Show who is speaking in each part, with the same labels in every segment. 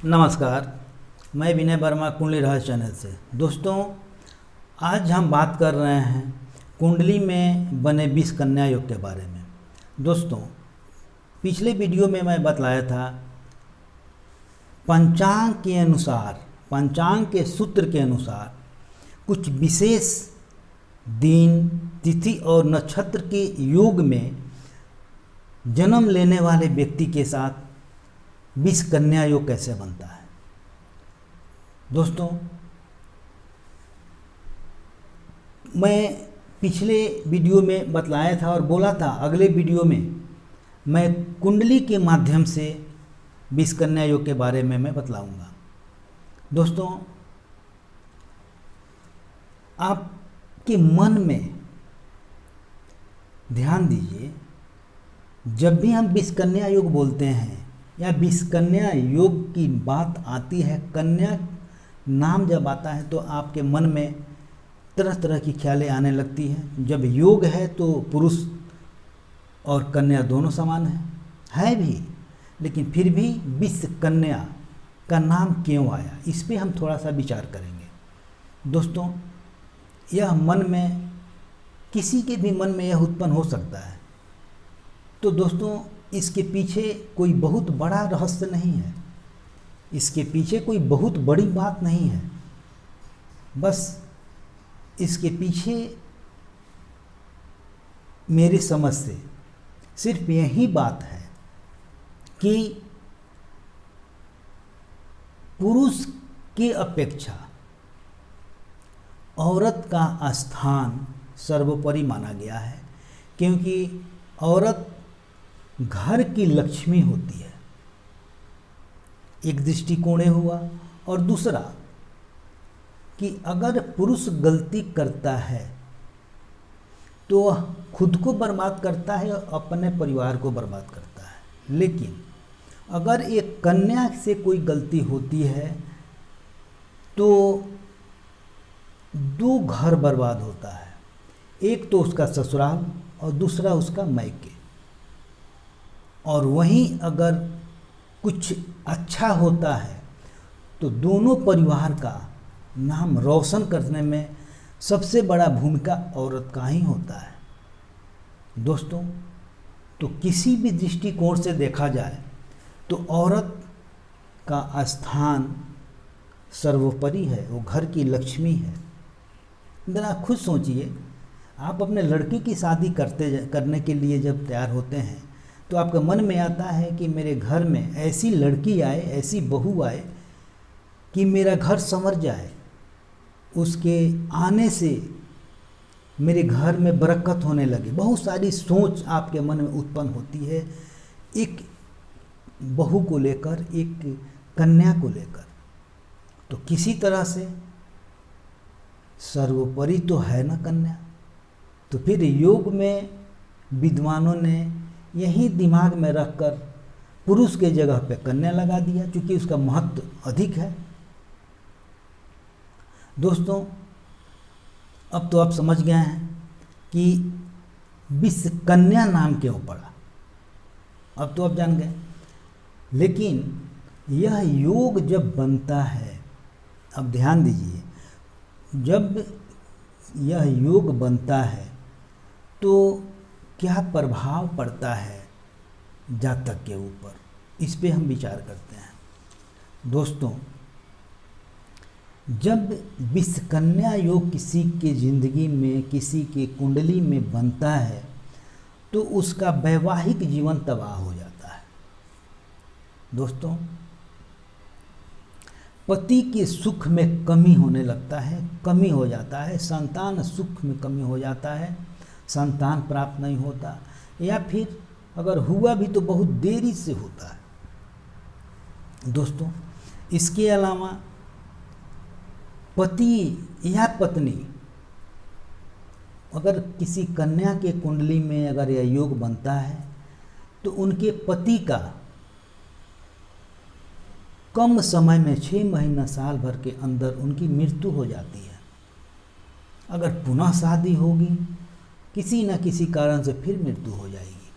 Speaker 1: नमस्कार। मैं विनय वर्मा कुंडली रहस्य चैनल से। दोस्तों, आज हम बात कर रहे हैं कुंडली में बने 20 कन्या योग के बारे में। दोस्तों, पिछले वीडियो में मैं बतलाया था पंचांग के अनुसार, पंचांग के सूत्र के अनुसार कुछ विशेष दिन, तिथि और नक्षत्र के योग में जन्म लेने वाले व्यक्ति के साथ 20 कन्या योग कैसे बनता है। दोस्तों, मैं पिछले वीडियो में बतलाया था और बोला था अगले वीडियो में मैं कुंडली के माध्यम से 20 कन्या योग के बारे में मैं बतलाऊंगा। दोस्तों, आपके मन में ध्यान दीजिए, जब भी हम 20 कन्या योग बोलते हैं या 20 कन्या योग की बात आती है, कन्या नाम जब आता है तो आपके मन में तरह तरह की ख्यालें आने लगती हैं। जब योग है तो पुरुष और कन्या दोनों समान है भी, लेकिन फिर भी 20 कन्या का नाम क्यों आया, इस पे हम थोड़ा सा विचार करेंगे। दोस्तों, यह मन में, किसी के भी मन में यह उत्पन्न हो सकता है। तो दोस्तों, इसके पीछे कोई बहुत बड़ा रहस्य नहीं है, इसके पीछे कोई बहुत बड़ी बात नहीं है। बस इसके पीछे मेरी समझ से सिर्फ यही बात है कि पुरुष की अपेक्षा औरत का स्थान सर्वोपरि माना गया है, क्योंकि औरत घर की लक्ष्मी होती है। एक दृष्टिकोण हुआ, और दूसरा कि अगर पुरुष गलती करता है तो वह खुद को बर्बाद करता है और अपने परिवार को बर्बाद करता है। लेकिन अगर एक कन्या से कोई गलती होती है तो 2 घर बर्बाद होता है, एक तो उसका ससुराल और दूसरा उसका मायके। और वहीं अगर कुछ अच्छा होता है तो दोनों परिवार का नाम रोशन करने में सबसे बड़ा भूमिका औरत का ही होता है। दोस्तों, तो किसी भी दृष्टिकोण से देखा जाए तो औरत का स्थान सर्वोपरि है, वो घर की लक्ष्मी है। जरा खुद सोचिए, आप अपने लड़की की शादी करने के लिए जब तैयार होते हैं तो आपके मन में आता है कि मेरे घर में ऐसी लड़की आए, ऐसी बहू आए कि मेरा घर संवर जाए, उसके आने से मेरे घर में बरकत होने लगे। बहुत सारी सोच आपके मन में उत्पन्न होती है एक बहू को लेकर, एक कन्या को लेकर। तो किसी तरह से सर्वोपरि तो है ना कन्या। तो फिर योग में विद्वानों ने यही दिमाग में रखकर पुरुष के जगह पे कन्या लगा दिया, क्योंकि उसका महत्व अधिक है। दोस्तों, अब तो आप समझ गए हैं कि 20 कन्या नाम क्यों पड़ा, अब तो आप जान गए। लेकिन यह योग जब बनता है, अब ध्यान दीजिए, जब यह योग बनता है तो क्या प्रभाव पड़ता है जातक के ऊपर, इस पे हम विचार करते हैं। दोस्तों, जब 20 कन्या योग किसी के जिंदगी में, किसी के कुंडली में बनता है तो उसका वैवाहिक जीवन तबाह हो जाता है। दोस्तों, पति के सुख में कमी होने लगता है, कमी हो जाता है, संतान सुख में कमी हो जाता है, संतान प्राप्त नहीं होता, या फिर अगर हुआ भी तो बहुत देरी से होता है। दोस्तों, इसके अलावा पति या पत्नी, अगर किसी कन्या के कुंडली में अगर यह योग बनता है तो उनके पति का कम समय में 6 महीना साल भर के अंदर उनकी मृत्यु हो जाती है। अगर पुनः शादी होगी, किसी न किसी कारण से फिर मृत्यु हो जाएगी,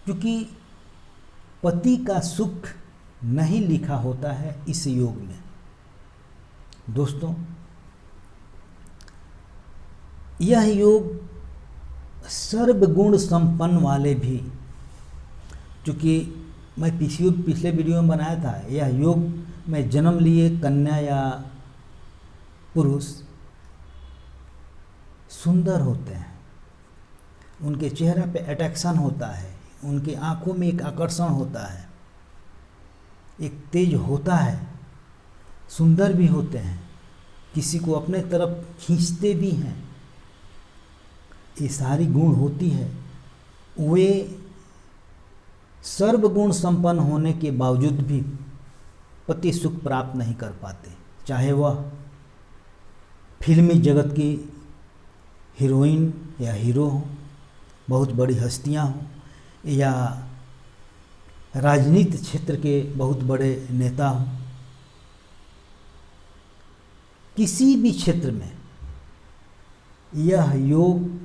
Speaker 1: क्योंकि पति का सुख नहीं लिखा होता है इस योग में। दोस्तों, यह योग सर्वगुण संपन्न वाले भी, चूँकि मैं पिछले वीडियो में बनाया था, यह योग में जन्म लिए कन्या या पुरुष सुंदर होते हैं, उनके चेहरे पे अट्रैक्शन होता है, उनकी आंखों में एक आकर्षण होता है, एक तेज होता है, सुंदर भी होते हैं, किसी को अपने तरफ खींचते भी हैं, ये सारी गुण होती है। वे सर्वगुण संपन्न होने के बावजूद भी पति सुख प्राप्त नहीं कर पाते, चाहे वह फिल्मी जगत की हीरोइन या हीरो हो, बहुत बड़ी हस्तियां हों, या राजनीति क्षेत्र के बहुत बड़े नेता हों। किसी भी क्षेत्र में यह योग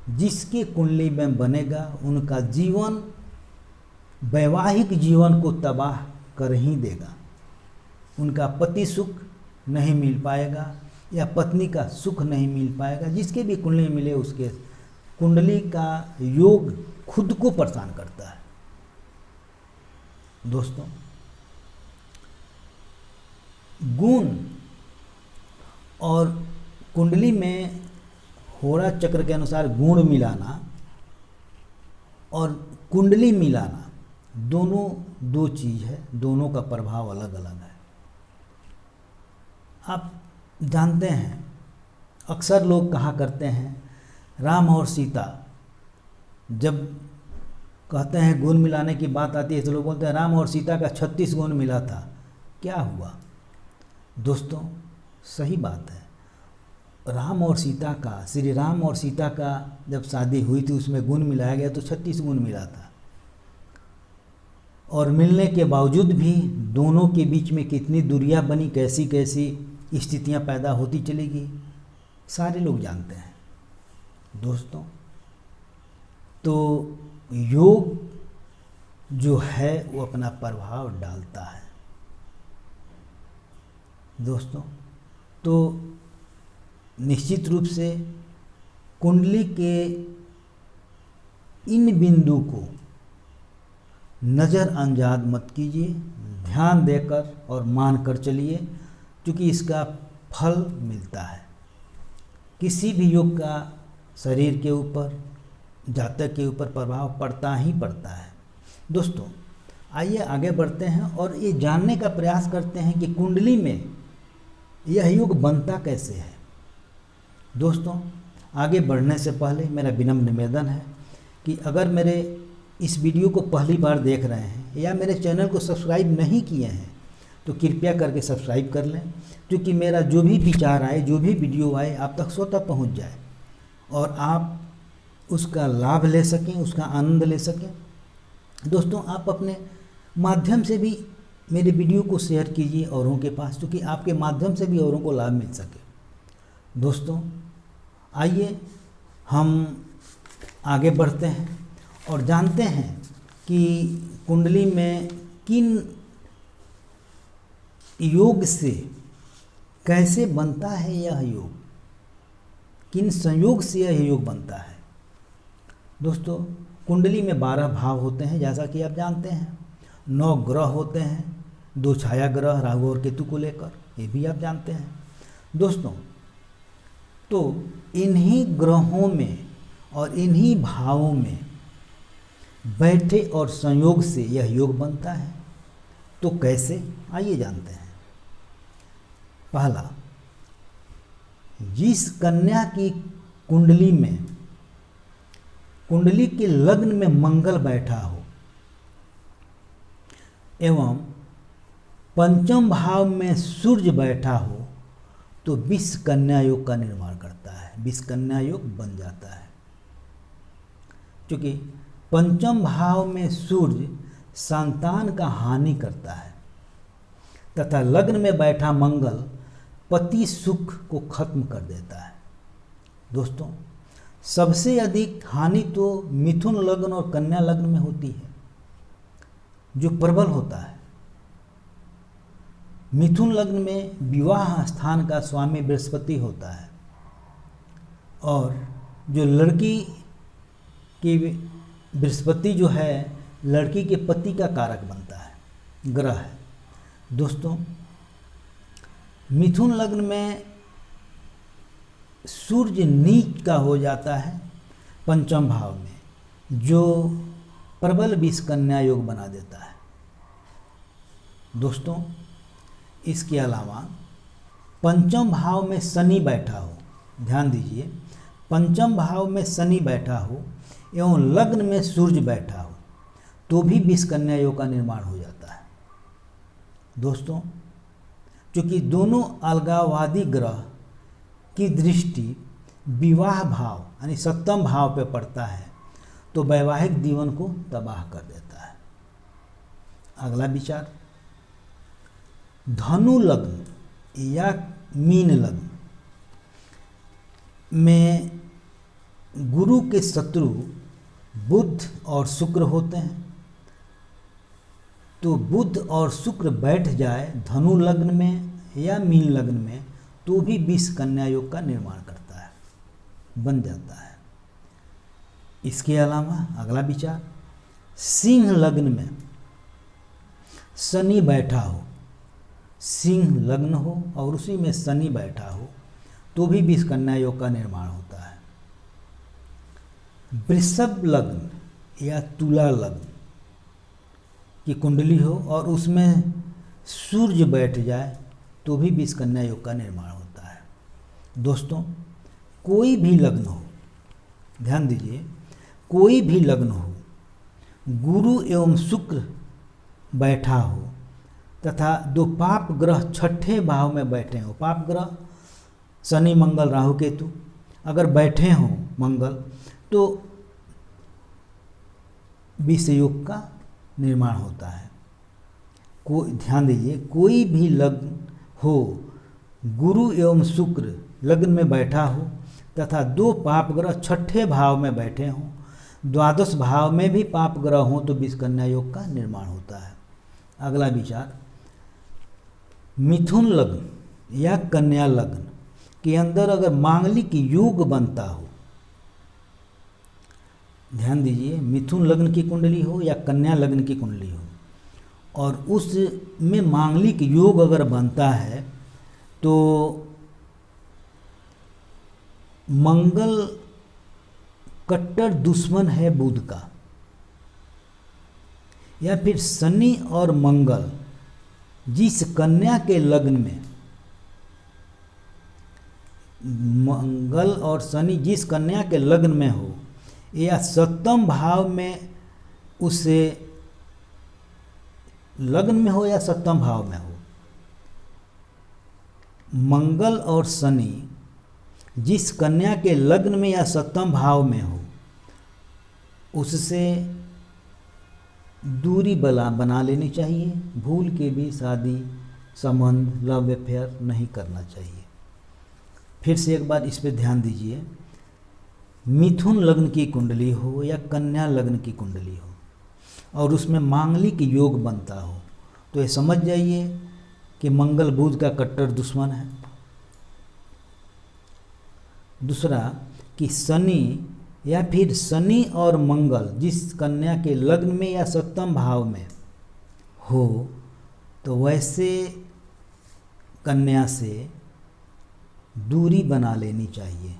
Speaker 1: जिसके कुंडली में बनेगा, उनका जीवन वैवाहिक जीवन को तबाह कर ही देगा। उनका पति सुख नहीं मिल पाएगा या पत्नी का सुख नहीं मिल पाएगा। जिसके भी कुंडली मिले, उसके कुंडली का योग खुद को परेशान करता है। दोस्तों, गुण और कुंडली में होरा चक्र के अनुसार गुण मिलाना और कुंडली मिलाना दोनों दो चीज है, दोनों का प्रभाव अलग अलग है। आप जानते हैं, अक्सर लोग कहा करते हैं राम और सीता, जब कहते हैं गुण मिलाने की बात आती है तो लोग बोलते हैं राम और सीता का 36 गुण मिला था, क्या हुआ? दोस्तों, सही बात है, राम और सीता का, श्री राम और सीता का जब शादी हुई थी उसमें गुण मिलाया गया तो 36 गुण मिला था। और मिलने के बावजूद भी दोनों के बीच में कितनी दूरियां बनी, कैसी कैसी स्थितियां पैदा होती चली गई, सारे लोग जानते हैं। दोस्तों, तो योग जो है वो अपना प्रभाव डालता है। दोस्तों, तो निश्चित रूप से कुंडली के इन बिंदु को नज़रअंदाज मत कीजिए, ध्यान देकर और मानकर चलिए, क्योंकि इसका फल मिलता है। किसी भी योग का शरीर के ऊपर, जातक के ऊपर प्रभाव पड़ता ही पड़ता है। दोस्तों, आइए आगे बढ़ते हैं और ये जानने का प्रयास करते हैं कि कुंडली में यह योग बनता कैसे है। दोस्तों, आगे बढ़ने से पहले मेरा विनम्र निवेदन है कि अगर मेरे इस वीडियो को पहली बार देख रहे हैं या मेरे चैनल को सब्सक्राइब नहीं किए हैं तो कृपया करके सब्सक्राइब कर लें, क्योंकि मेरा जो भी विचार आए, जो भी वीडियो आए, आप तक स्वतः पहुंच जाए और आप उसका लाभ ले सकें, उसका आनंद ले सकें। दोस्तों, आप अपने माध्यम से भी मेरे वीडियो को शेयर कीजिए औरों के पास, क्योंकि आपके माध्यम से भी औरों को लाभ मिल सके। दोस्तों, आइए हम आगे बढ़ते हैं और जानते हैं कि कुंडली में किन योग से कैसे बनता है यह योग, किन संयोग से यह योग बनता है। दोस्तों, कुंडली में 12 भाव होते हैं, जैसा कि आप जानते हैं। 9 ग्रह होते हैं, 2 छाया ग्रह राहु और केतु को लेकर, ये भी आप जानते हैं। दोस्तों, तो इन्हीं ग्रहों में और इन्हीं भावों में बैठे और संयोग से यह योग बनता है। तो कैसे, आइए जानते हैं। पहला, जिस कन्या की कुंडली में, कुंडली के लग्न में मंगल बैठा हो एवं पंचम भाव में सूर्य बैठा हो तो विष कन्या योग का निर्माण करता है, विष कन्या योग बन जाता है। क्योंकि पंचम भाव में सूर्य संतान का हानि करता है तथा लग्न में बैठा मंगल पति सुख को खत्म कर देता है। दोस्तों, सबसे अधिक हानि तो मिथुन लग्न और कन्या लग्न में होती है, जो प्रबल होता है। मिथुन लग्न में विवाह स्थान का स्वामी बृहस्पति होता है और जो लड़की की बृहस्पति जो है लड़की के पति का कारक बनता है, ग्रह है। दोस्तों, मिथुन लग्न में सूर्य नीच का हो जाता है पंचम भाव में, जो प्रबल विष कन्या योग बना देता है। दोस्तों, इसके अलावा पंचम भाव में शनि बैठा हो, ध्यान दीजिए, पंचम भाव में शनि बैठा हो एवं लग्न में सूर्य बैठा हो तो भी विष कन्या योग का निर्माण हो जाता है। दोस्तों, क्योंकि दोनों अलगाववादी ग्रह की दृष्टि विवाह भाव यानी सप्तम भाव पर पड़ता है तो वैवाहिक जीवन को तबाह कर देता है। अगला विचार, धनु लग्न या मीन लग्न में गुरु के शत्रु बुध और शुक्र होते हैं, तो बुध और शुक्र बैठ जाए धनु लग्न में या मीन लग्न में तो भी विष कन्या योग का निर्माण करता है, बन जाता है। इसके अलावा अगला विचार, सिंह लग्न में शनि बैठा हो, सिंह लग्न हो और उसी में शनि बैठा हो तो भी विष कन्या योग का निर्माण होता है। वृषभ लग्न या तुला लग्न की कुंडली हो और उसमें सूर्य बैठ जाए तो भी विष कन्या योग का निर्माण होता है। दोस्तों, कोई भी लग्न हो, ध्यान दीजिए, कोई भी लग्न हो, गुरु एवं शुक्र बैठा हो तथा दो पाप ग्रह छठे भाव में बैठे हो, पाप ग्रह शनि मंगल राहु केतु अगर बैठे हों मंगल तो विष योग का निर्माण होता है। ध्यान दीजिए, कोई भी लग्न हो, गुरु एवं शुक्र लग्न में बैठा हो तथा दो पाप ग्रह छठे भाव में बैठे हों, द्वादश भाव में भी पाप ग्रह हों तो विष कन्या योग का निर्माण होता है। अगला विचार, मिथुन लग्न या कन्या लग्न के अंदर अगर मांगलिक योग बनता हो, ध्यान दीजिए, मिथुन लग्न की कुंडली हो या कन्या लग्न की कुंडली हो और उसमें मांगलिक योग अगर बनता है तो मंगल कट्टर दुश्मन है बुध का, या फिर शनि और मंगल जिस कन्या के लग्न में, मंगल और शनि जिस कन्या के लग्न में हो या सप्तम भाव में उसे लग्न में हो या सप्तम भाव में हो, मंगल और शनि जिस कन्या के लग्न में या सप्तम भाव में हो उससे दूरी बना लेनी चाहिए। भूल के भी शादी संबंध लव अफेयर नहीं करना चाहिए। फिर से एक बार इस पे ध्यान दीजिए, मिथुन लग्न की कुंडली हो या कन्या लग्न की कुंडली हो और उसमें मांगलिक योग बनता हो तो ये समझ जाइए कि मंगल बुध का कट्टर दुश्मन है। दूसरा कि शनि या फिर शनि और मंगल जिस कन्या के लग्न में या सप्तम भाव में हो तो वैसे कन्या से दूरी बना लेनी चाहिए,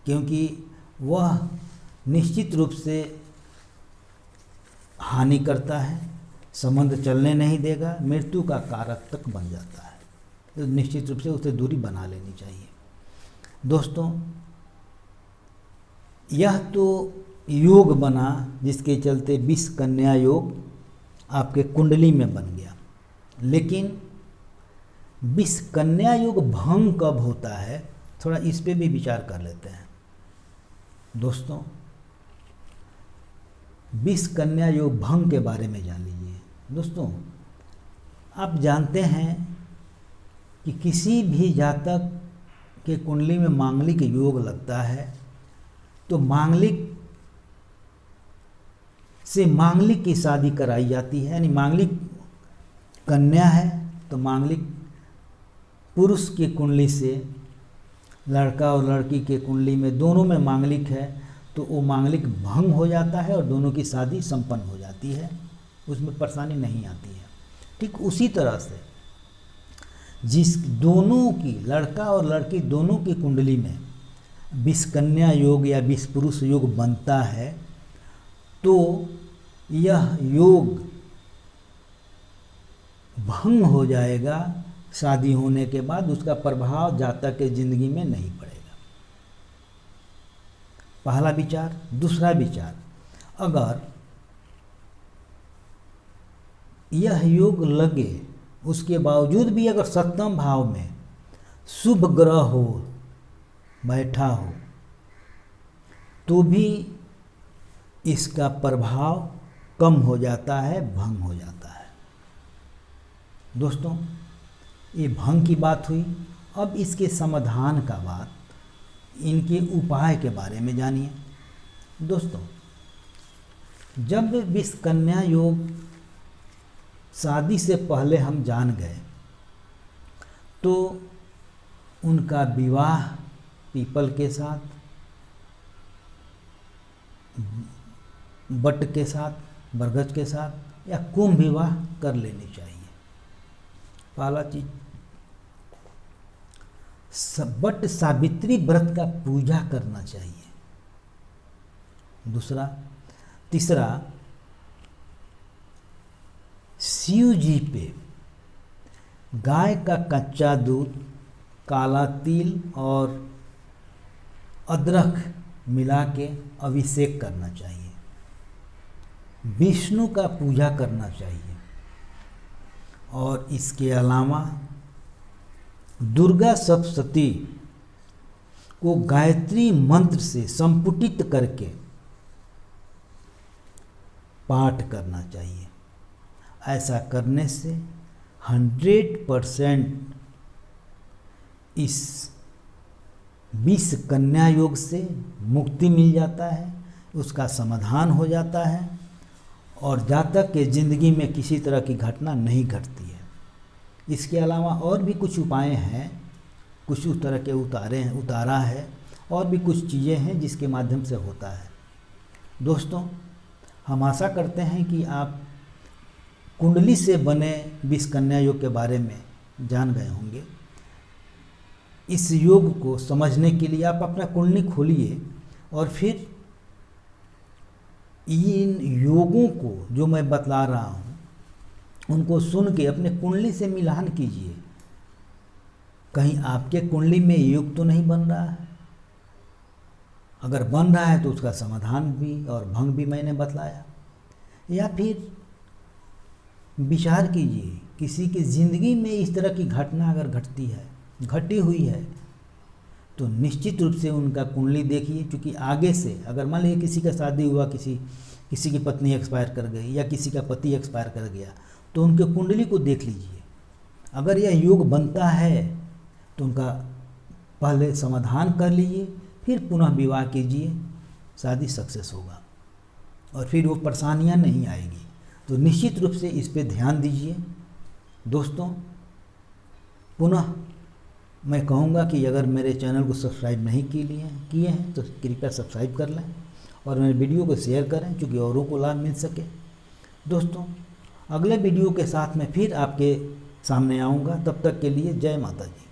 Speaker 1: क्योंकि वह निश्चित रूप से हानि करता है, संबंध चलने नहीं देगा, मृत्यु का कारक तक बन जाता है, तो निश्चित रूप से उसे दूरी बना लेनी चाहिए। दोस्तों, यह तो योग बना जिसके चलते विष कन्या योग आपके कुंडली में बन गया, लेकिन विष कन्या योग भंग कब होता है थोड़ा इस पे भी विचार कर लेते हैं। दोस्तों, विष कन्या योग भंग के बारे में जान लीजिए। दोस्तों, आप जानते हैं कि किसी भी जातक के कुंडली में मांगलिक योग लगता है तो मांगलिक से मांगलिक की शादी कराई जाती है, यानी मांगलिक कन्या है तो मांगलिक पुरुष की कुंडली से लड़का और लड़की के कुंडली में दोनों में मांगलिक है तो वो मांगलिक भंग हो जाता है और दोनों की शादी संपन्न हो जाती है, उसमें परेशानी नहीं आती है। ठीक उसी तरह से जिस दोनों की लड़का और लड़की दोनों की कुंडली में विषकन्या योग या विष पुरुष योग बनता है तो यह योग भंग हो जाएगा शादी होने के बाद, उसका प्रभाव जातक के जिंदगी में नहीं पड़ेगा। पहला विचार। दूसरा विचार, अगर यह योग लगे उसके बावजूद भी अगर सप्तम भाव में शुभ ग्रह हो बैठा हो तो भी इसका प्रभाव कम हो जाता है, भंग हो जाता है। दोस्तों ये भंग की बात हुई। अब इसके समाधान का बात, इनके उपाय के बारे में जानिए। दोस्तों जब विषकन्या योग शादी से पहले हम जान गए तो उनका विवाह पीपल के साथ, बट के साथ, बरगद के साथ या कुंभ विवाह कर लेनी चाहिए। पहला चीज, बट सावित्री व्रत का पूजा करना चाहिए। दूसरा, तीसरा, शिव जी पे गाय का कच्चा दूध, काला तिल और अदरक मिला के अभिषेक करना चाहिए। विष्णु का पूजा करना चाहिए और इसके अलावा दुर्गा सप्तशती को गायत्री मंत्र से संपुटित करके पाठ करना चाहिए। ऐसा करने से 100% इस विषकन्या योग से मुक्ति मिल जाता है, उसका समाधान हो जाता है और जातक के जिंदगी में किसी तरह की घटना नहीं घटती है। इसके अलावा और भी कुछ उपाय हैं, कुछ उस तरह के उतारा है और भी कुछ चीज़ें हैं जिसके माध्यम से होता है। दोस्तों हम आशा करते हैं कि आप कुंडली से बने विषकन्या योग के बारे में जान गए होंगे। इस योग को समझने के लिए आप अपना कुंडली खोलिए और फिर इन योगों को जो मैं बतला रहा हूँ उनको सुन के अपने कुंडली से मिलान कीजिए। कहीं आपके कुंडली में योग तो नहीं बन रहा है। अगर बन रहा है तो उसका समाधान भी और भंग भी मैंने बतलाया। या फिर विचार कीजिए, किसी की ज़िंदगी में इस तरह की घटना अगर घटती है, घटी हुई है, तो निश्चित रूप से उनका कुंडली देखिए। क्योंकि आगे से अगर मान लीजिए किसी का शादी हुआ, किसी की पत्नी एक्सपायर कर गई या किसी का पति एक्सपायर कर गया, तो उनके कुंडली को देख लीजिए। अगर यह योग बनता है तो उनका पहले समाधान कर लीजिए, फिर पुनः विवाह कीजिए, शादी सक्सेस होगा और फिर वो परेशानियां नहीं आएगी। तो निश्चित रूप से इस पे ध्यान दीजिए। दोस्तों पुनः मैं कहूँगा कि अगर मेरे चैनल को सब्सक्राइब नहीं किए हैं तो कृपया सब्सक्राइब कर लें और मेरे वीडियो को शेयर करें क्योंकि औरों को लाभ मिल सके। दोस्तों अगले वीडियो के साथ मैं फिर आपके सामने आऊँगा। तब तक के लिए जय माता दी।